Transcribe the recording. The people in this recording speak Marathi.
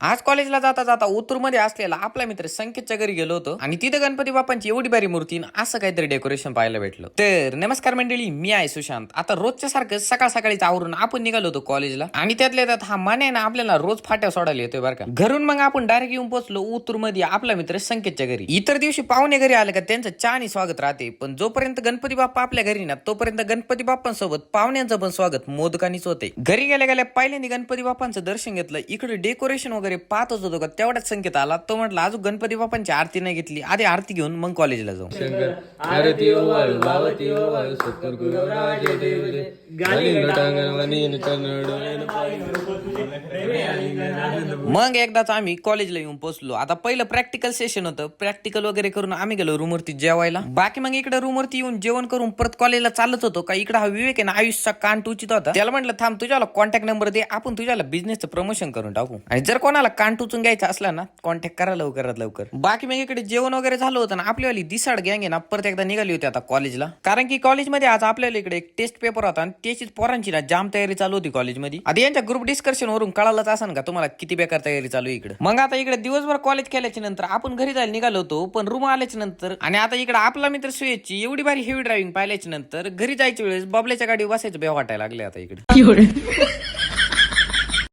आज कॉलेजला जाता जाता ओतूर मध्ये असलेला आपला मित्र संकेतच्या घरी गेलो होतो आणि तिथे गणपती बाप्पांची एवढी भारी मूर्ती असं काहीतरी डेकोरेशन पाहायला भेटलं. तर नमस्कार मंडळी, मी आहे सुशांत. आता रोजच्या सारखं सकाळ सकाळीच आवरून आपण निघालो होतो कॉलेजला आणि त्यातल्या त्यात हा मन आहे ना आपल्याला रोज फाट्या सोडायला येतोय बरं का. घरून मग आपण डायरेक्ट येऊन पोहोचलो ओतूर मध्ये आपला मित्र संकेतच्या घरी. इतर दिवशी पाहुणे घरी आले का त्यांचं चहानी स्वागत राहते, पण जोपर्यंत गणपती बाप्पा आपल्या घरी ना तोपर्यंत गणपती बाप्पांसोबत पाहुण्यांचं पण स्वागत मोदकानीच होते. घरी गेल्या गेल्या पहिल्यांदा गणपती बाप्पांचं दर्शन घेतलं. इकडे डेकोरेशन वगैरे पाहतच होतो का तेवढाच संकेत आला. तो म्हटला अजून गणपती बाप्पांची आरती नाही घेतली, आधी आरती घेऊन मग कॉलेजला जाऊ. आरती ओ वाळू भावती ओ वाळू सत्तर गुरुराजे देवरे गाली गटांगणवनी मग एकदाच आम्ही कॉलेजला येऊन पोहोचलो. आता पहिलं प्रॅक्टिकल सेशन होतं. प्रॅक्टिकल वगैरे करून आम्ही गेलो रूमवरती जेवायला. बाकी मग इकडे रूमवरती येऊन जेवण करून परत कॉलेजला चालत होतो का इकडे हा विवेक आहे ना आयुषचा कान टुचित होता. त्याला म्हटलं थांब तुझ्याला कॉन्टॅक्ट नंबर दे, आपण तुझ्याला बिझनेसचं प्रमोशन करून टाकू. आणि जर कोणाला कान टुचून घ्यायचा असला ना कॉन्टॅक्ट करा लवकरात लवकर. बाकी मग इकडे जेवण वगैरे झालं होतं ना आपल्यावाली दिसाड गँग आहे ना परत एकदा निघाली होती आता कॉलेजला. कारण की कॉलेजमध्ये आज आपल्याला इकडे एक टेस्ट पेपर होता आणि त्याचीच पोरांची ना जाम तयारी चालू होती कॉलेजमध्ये. आता यांच्या ग्रुप डिस्कशन वरून कळालंच असं का तुम्हाला किती बेकार तयारी चालू आहे इकडे. मग आता इकडे दिवसभर कॉलेज केल्याच्या नंतर आपण घरी जायला निघालो होतो, पण रूम आल्याच्या नंतर आणि आता इकडे आपला मित्र सुयेशची एवढी भारी हेवी ड्रायव्हिंग पाहिल्याच्या नंतर घरी जायच्या वेळेस बबल्याच्या गाडी बसायचं बेव वाटायला लागले आता इकडे.